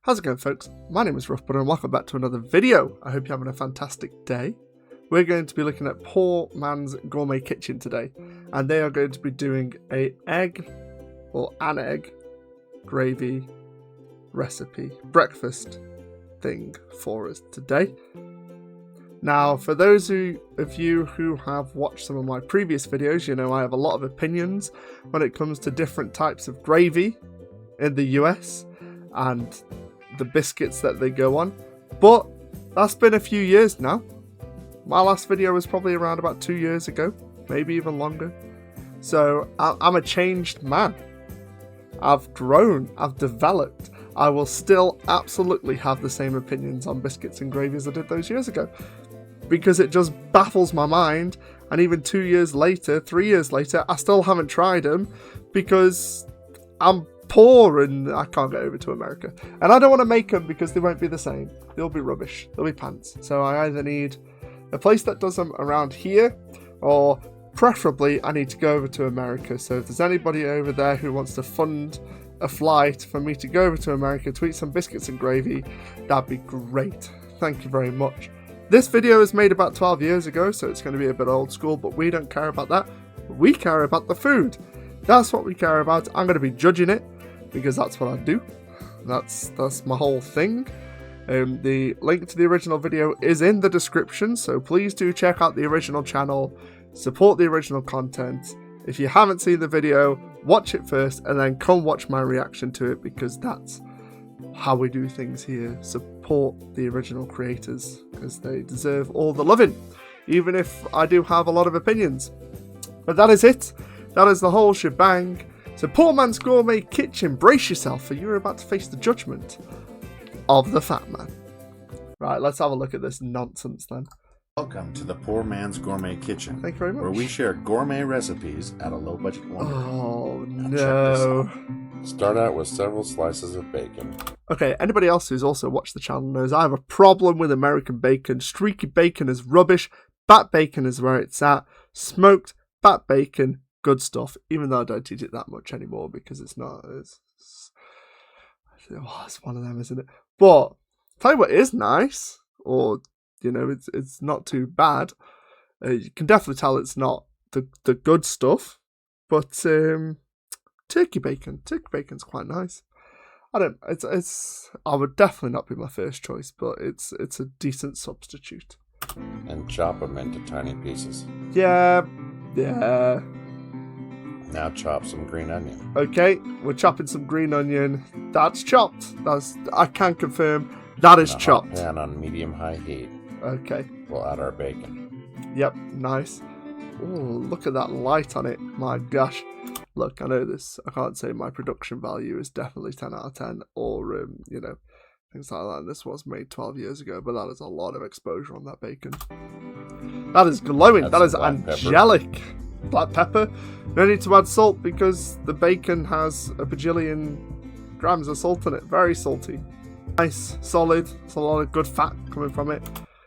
How's it going, folks? My name is Rough Butter and welcome back to another video. I hope you're having a fantastic day. We're going to be looking at Poor Man's Gourmet Kitchen today, and they are going to be doing an egg gravy recipe breakfast thing for us today. Now, for those of you who have watched some of my previous videos, you know I have a lot of opinions when it comes to different types of gravy in the US and the biscuits that they go on, but that's been a few years now. My last video was probably around about 2 years ago, maybe even longer. So I'm a changed man. I've grown, I've developed. I will still absolutely have the same opinions on biscuits and gravy as I did those years ago, because it just baffles my mind. And even 2 years later, 3 years later, I still haven't tried them because I'm poor and I can't get over to America. And I don't want to make them because they won't be the same. They'll be rubbish. They'll be pants. So I either need a place that does them around here, or preferably I need to go over to America. So if there's anybody over there who wants to fund a flight for me to go over to America to eat some biscuits and gravy, that'd be great. Thank you very much. This video was made about 12 years ago, so it's going to be a bit old school, but we don't care about that. We care about the food. That's what we care about. I'm going to be judging it because that's what I do. That's my whole thing. The link to the original video is in the description, so please do check out the original channel, support the original content. If you haven't seen the video, watch it first and then come watch my reaction to it, because that's how we do things here. Support the original creators because they deserve all the loving, even if I do have a lot of opinions. But that is it. That is the whole shebang. So Poor Man's Gourmet Kitchen, brace yourself, for you're about to face the judgment of the fat man. Right, let's have a look at this nonsense then. Welcome to the Poor Man's Gourmet Kitchen. Thank you very much. Where we share gourmet recipes at a low budget wonder. Oh Now no. Start out with several slices of bacon. Okay, anybody else who's also watched the channel knows I have a problem with American bacon. Streaky bacon is rubbish. Bat bacon is where it's at. Smoked bat bacon, good stuff. Even though I don't eat it that much anymore because it's not. It's one of them, isn't it? But tell you what is nice, or you know, it's not too bad. You can definitely tell it's not the good stuff, but turkey bacon's quite nice. I would definitely not be my first choice, but it's a decent substitute. And chop them into tiny pieces. Yeah. Now chop some green onion. Okay, we're chopping some green onion. That's chopped. I can confirm that is chopped. In a hot pan on medium-high heat. Okay. We'll add our bacon. Yep, nice. Oh, look at that light on it. My gosh. Look, I know this. I can't say my production value is definitely 10 out of 10 or, you know, things like that. And this was made 12 years ago, but that is a lot of exposure on that bacon. That is glowing. That is angelic. Black pepper. No need to add salt because the bacon has a bajillion grams of salt in it. Very salty. Nice, solid. It's a lot of good fat coming from it.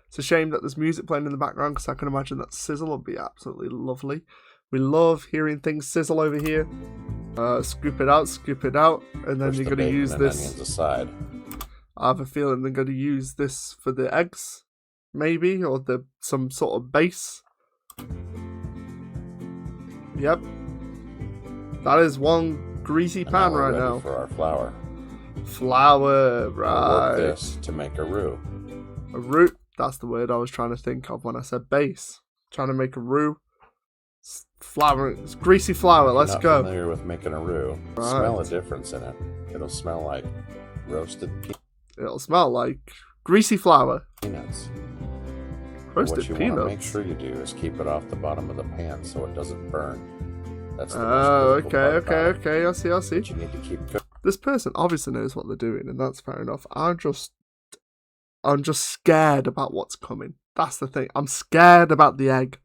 It's a shame that there's music playing in the background because I can imagine that sizzle would be absolutely lovely. We love hearing things sizzle over here. Scoop it out, and then you're going to use this. Onions aside. I have a feeling they're going to use this for the eggs, maybe, or some sort of base. Yep. That is one greasy pan right now. For our flour. Flour, right. We'll work this to make a roux. A roux. That's the word I was trying to think of when I said base. Trying to make a roux. Flour. It's greasy flour. Let's go. If you're not familiar with making a roux, right. Smell a difference in it. It'll smell like roasted peanuts. It'll smell like greasy flour. What Roasted you peanuts. want to make sure you do is keep it off the bottom of the pan so it doesn't burn. That's the most critical part. Okay. I see. But you need to keep cooking. This person obviously knows what they're doing, and that's fair enough. I'm just scared about what's coming. That's the thing. I'm scared about the egg.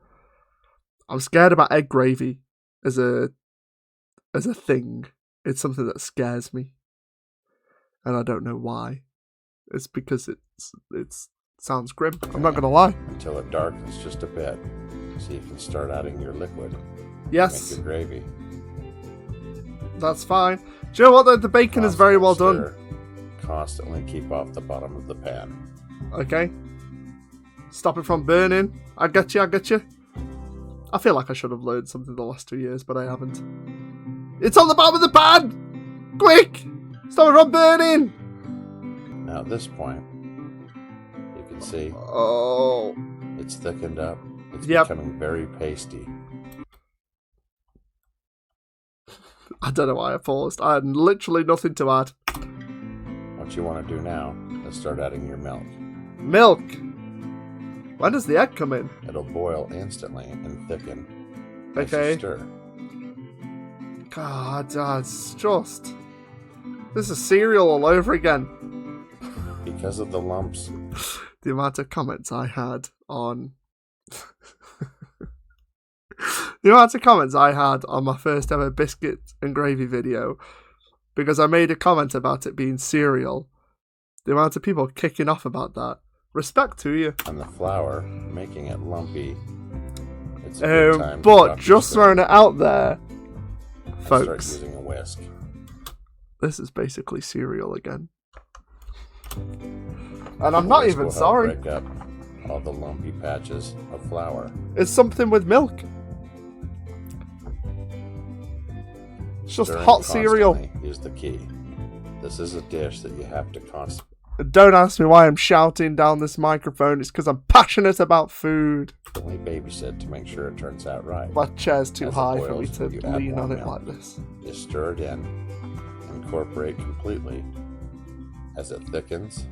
I'm scared about egg gravy as a thing. It's something that scares me, and I don't know why. It's because it sounds grim. I'm not gonna lie. Until it darkens just a bit, so you can start adding your liquid. Yes. Make your gravy. That's fine. Do you know what? The bacon is very well done. constantly keep off the bottom of the pan. Okay. Stop it from burning. I get you, I get you. I feel like I should have learned something the last 2 years, but I haven't. It's on the bottom of the pan! Quick! Stop it from burning! Now at this point, you can see Oh. it's thickened up. It's Yep. becoming very pasty. I don't know why I paused. I had literally nothing to add. What you want to do now is start adding your milk. Milk! When does the egg come in? It'll boil instantly and thicken. as you Okay. stir. God, that's just... This is cereal all over again. Because of the lumps, The amount of comments I had on... The amount of comments I had on my first ever biscuit and gravy video, because I made a comment about it being cereal. The amount of people kicking off about that. Respect to you. and the flour, making it lumpy. It's a good time to But drop just your spoon throwing it out there, and start folks, using a whisk. this is basically cereal again. And I'm The not whisk even will help sorry. break up all the lumpy patches of flour. It's something with milk. It's just Stirring hot cereal. constantly is the key. This is a dish that you have to constantly. Don't ask me why I'm shouting down this microphone. It's because I'm passionate about food. Babysit to make sure it turns out right. My chair's too As it high for me boils, to you add lean more on it milk. like this. You stir it in, incorporate completely. As it thickens,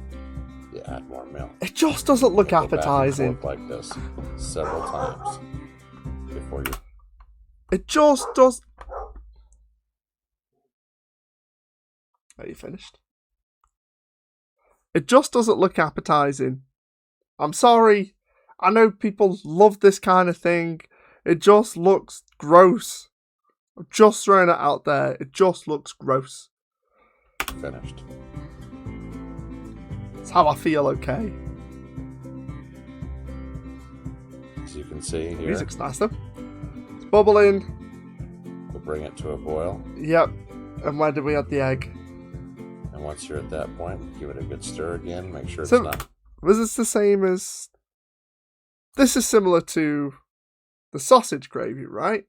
you add more milk. It just doesn't look Go back and appetizing. forth like this several times before you. It just does. Are you finished? It just doesn't look appetizing. I'm sorry. I know people love this kind of thing. It just looks gross. I'm just throwing it out there. It just looks gross. Finished. It's how I feel, okay? As you can see here, Music's nice though. It's bubbling. we'll bring it to a boil. Yep. And where did we add the egg? And once you're at that point, give it a good stir again. Make sure it's So- not. Was this the same as... This is similar to the sausage gravy, right?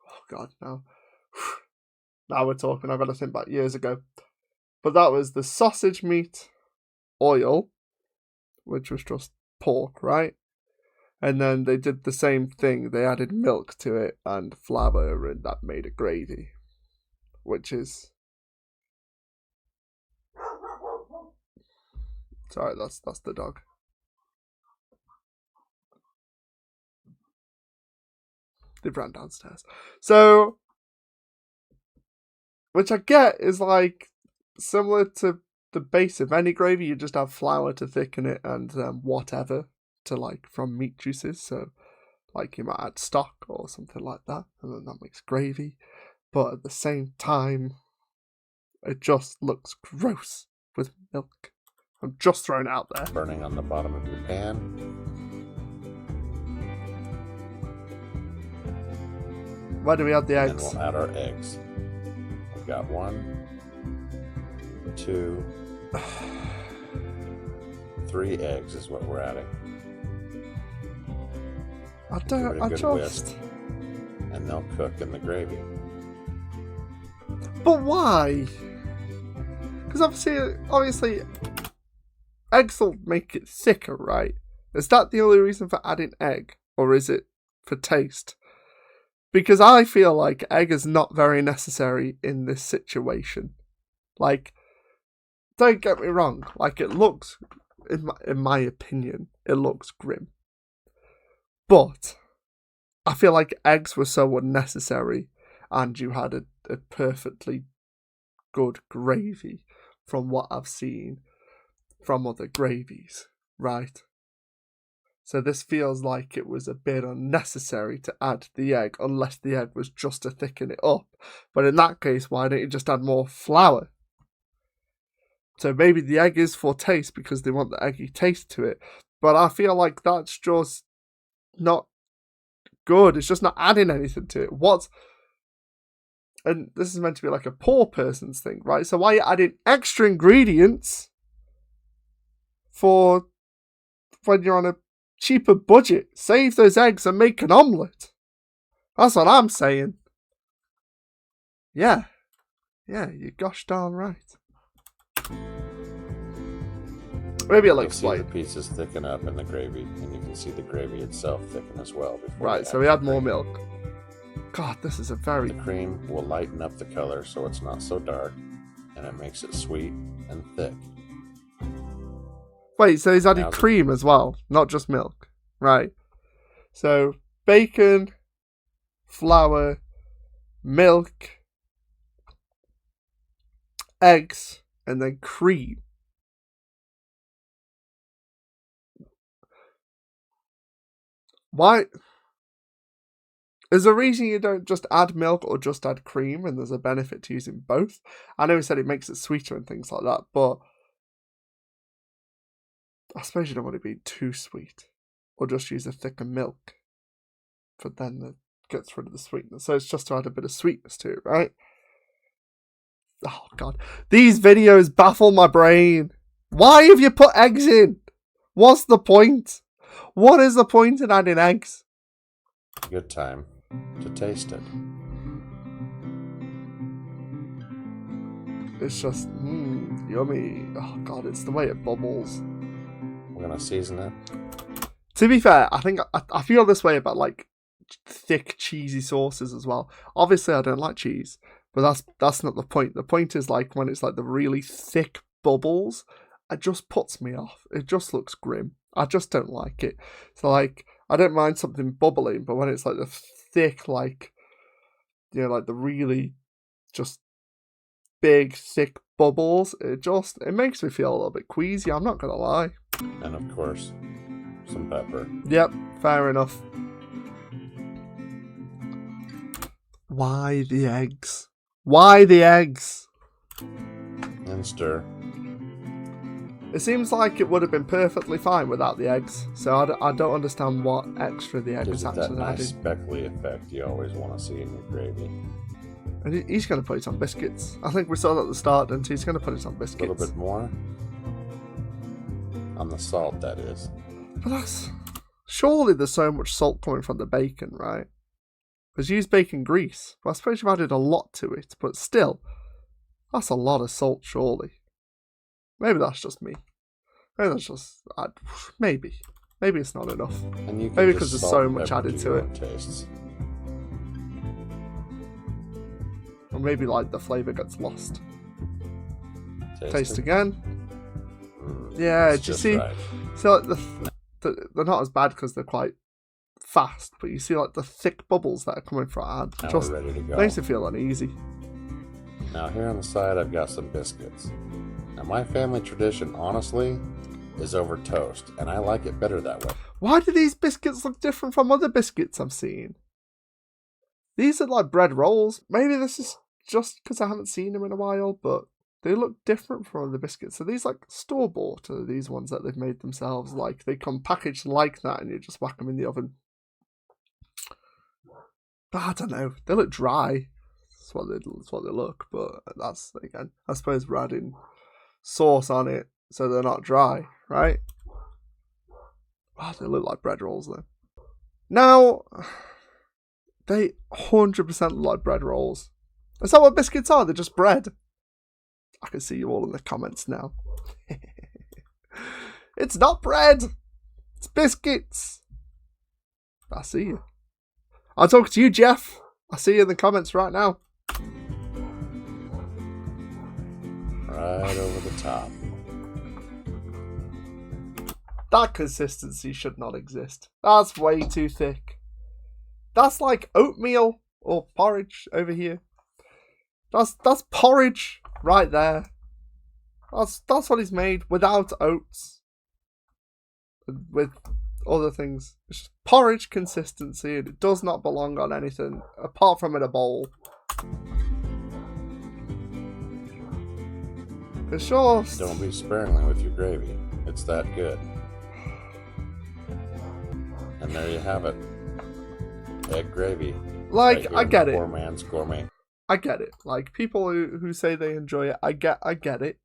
Oh god, no. Now we're talking, I've got to think back years ago. But that was the sausage meat oil, which was just pork, right? And then they did the same thing. They added milk to it and flour, and that made a gravy. Which is... Sorry, that's the dog. They've ran downstairs. So, which I get is like similar to the base of any gravy. You just have flour to thicken it and whatever to like from meat juices. So, like you might add stock or something like that, and then that makes gravy. But at the same time, it just looks gross with milk. I'm just throwing it out there. Burning on the bottom of your pan. Where do we add the And eggs? we'll add our eggs. We've got 1, 2, 3 eggs is what we're adding. I Give don't. it a I good just. whisk. And they'll cook in the gravy. But why? Because obviously, eggs will make it thicker, right? Is that the only reason for adding egg, or is it for taste? Because I feel like egg is not very necessary in this situation. Like, don't get me wrong. Like, it looks, in my opinion, it looks grim. But I feel like eggs were so unnecessary, and you had a perfectly good gravy from what I've seen from other gravies, right? So this feels like it was a bit unnecessary to add the egg, unless the egg was just to thicken it up. But in that case, why don't you just add more flour? So maybe the egg is for taste because they want the eggy taste to it. But I feel like that's just not good. It's just not adding anything to it. And this is meant to be like a poor person's thing, right? So why are you adding extra ingredients for when you're on a cheaper budget? Save those eggs and make an omelette. That's what I'm saying. Yeah, you're gosh darn right. Maybe I'll explain. See the pieces thicken up in the gravy, and you can see the gravy itself thicken as well. Right, so we add more milk. God, this is a very... The cream will lighten up the color so it's not so dark, and it makes it sweet and thick. Wait, so he's added cream as well, not just milk. Right. So, bacon, flour, milk, eggs, and then cream. Why? Is there a reason you don't just add milk or just add cream and there's a benefit to using both? I know he said it makes it sweeter and things like that, but I suppose you don't want it to be too sweet. Or just use a thicker milk. For then it gets rid of the sweetness. So it's just to add a bit of sweetness to it, right? Oh, God. These videos baffle my brain. Why have you put eggs in? What's the point? What is the point in adding eggs? Good time to taste it. It's just, yummy. Oh, God, it's the way it bubbles. We're going to season it. To be fair, I think I feel this way about, like, thick, cheesy sauces as well. Obviously, I don't like cheese, but that's not the point. The point is, like, when it's, like, the really thick bubbles, it just puts me off. It just looks grim. I just don't like it. So, like, I don't mind something bubbling, but when it's, like, the thick, like, you know, like, the really just big, thick bubbles, it makes me feel a little bit queasy, I'm not going to lie. And, of course, some pepper. Yep, fair enough. Why the eggs? Why the eggs? And stir. It seems like it would have been perfectly fine without the eggs, so I don't understand what extra the eggs Gives it actually that nice added. speckly effect you always want to see in your gravy. And he's going to put it on biscuits. I think we saw that at the start, and he's going to put it on A biscuits. little bit more. On the salt, that is. But that's... Surely there's so much salt coming from the bacon, right? Because you use bacon grease. Well, I suppose you've added a lot to it, but still, that's a lot of salt, surely. Maybe that's just me. Maybe that's just... maybe. Maybe it's not enough. And you can Maybe just because there's salt so and much pepper added to to your it. own tastes. Or maybe, like, the flavour gets lost. Taste it. again. Yeah, do you see? Right. So, like, they're not as bad because they're quite fast, but you see, like, the thick bubbles that are coming from it. Now Just we're ready to go. makes it feel uneasy. Now here on the side, I've got some biscuits. Now my family tradition, honestly, is over toast, and I like it better that way. Why do these biscuits look different from other biscuits I've seen? These are like bread rolls. Maybe this is just because I haven't seen them in a while, but they look different from other biscuits. Are these like store-bought, or are these ones that they've made themselves? Like, they come packaged like that and you just whack them in the oven. But I don't know. They look dry. That's what they look, but that's, again, I suppose we're adding sauce on it so they're not dry, right? Wow, they look like bread rolls though. Now, they 100% look like bread rolls. Is that what biscuits are? They're just bread. I can see you all in the comments now. It's not bread. It's biscuits. I see you. I'll talk to you, Jeff. I see you in the comments right now. Right over the top. That consistency should not exist. That's way too thick. That's like oatmeal or porridge over here. That's porridge right there. That's what he's made without oats. With other things. It's just porridge consistency, and it does not belong on anything apart from in a bowl. It's just... Don't be sparingly with your gravy. It's that good. And there you have it. Egg gravy. Like, Right here I in get the it. Poor Man's Gourmet I get it. Like, people who say they enjoy it, I get it.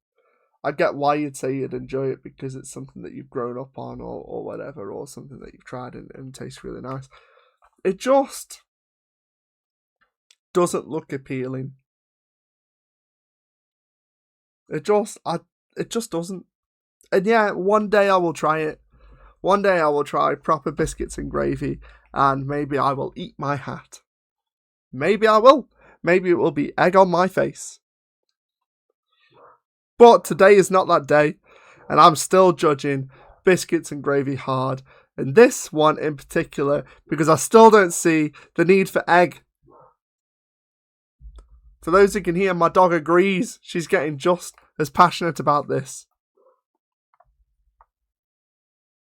I get why you'd say you'd enjoy it, because it's something that you've grown up on or whatever, or something that you've tried and tastes really nice. It just doesn't look appealing. It just doesn't. And yeah, one day I will try it. One day I will try proper biscuits and gravy, and maybe I will eat my hat. Maybe I will. Maybe it will be egg on my face. But today is not that day, and I'm still judging biscuits and gravy hard. And this one in particular, because I still don't see the need for egg. For those who can hear, my dog agrees. She's getting just as passionate about this.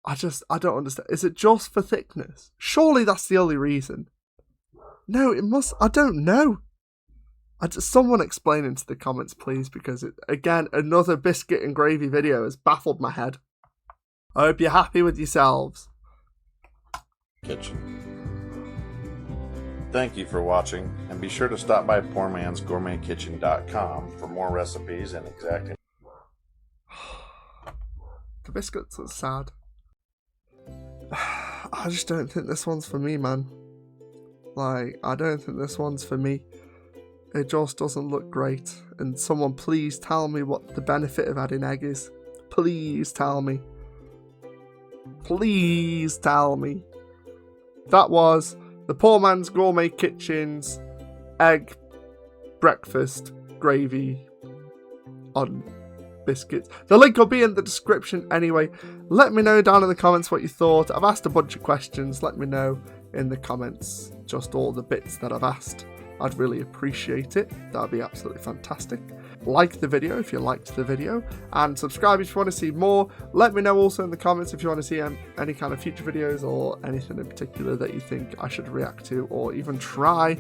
I don't understand. Is it just for thickness? Surely that's the only reason. No, it must. I don't know. Someone explain into the comments, please, because again, another biscuit and gravy video has baffled my head. I hope you're happy with yourselves. Kitchen. Thank you for watching, and be sure to stop by poormansgourmetkitchen.com for more recipes and exacting. The biscuits are sad. I just don't think this one's for me, man. Like, I don't think this one's for me. It just doesn't look great. And someone please tell me what the benefit of adding egg is. Please tell me. Please tell me. That was the Poor Man's Gourmet Kitchen's egg breakfast gravy on biscuits. The link will be in the description anyway. Let me know down in the comments what you thought. I've asked a bunch of questions. Let me know in the comments just all the bits that I've asked. I'd really appreciate it. That'd be absolutely fantastic. Like the video if you liked the video, and subscribe if you want to see more. Let me know also in the comments if you want to see any kind of future videos or anything in particular that you think I should react to or even try,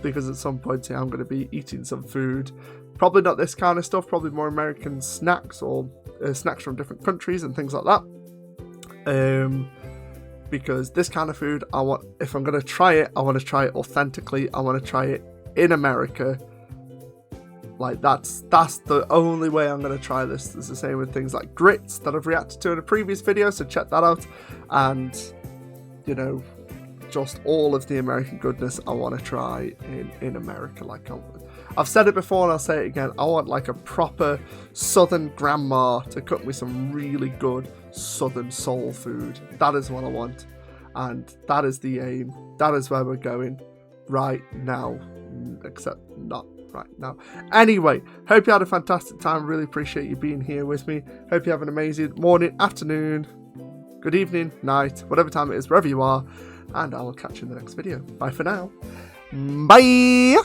because at some point here I'm going to be eating some food. Probably not this kind of stuff, probably more American snacks or snacks from different countries and things like that. Because this kind of food, if I'm going to try it, I want to try it authentically. I want to try it in America. Like, that's the only way I'm going to try this. It's the same with things like grits that I've reacted to in a previous video, so check that out. And, you know, just all of the American goodness I want to try in America. Like, I've said it before and I'll say it again. I want like a proper southern grandma to cook me some really good southern soul food. That is what I want, and that is the aim. That is where we're going right now, except not right now. Anyway, hope you had a fantastic time. Really appreciate you being here with me. Hope you have an amazing morning, afternoon, good evening, night, whatever time it is, wherever you are, and I will catch you in the next video. Bye for now. Bye.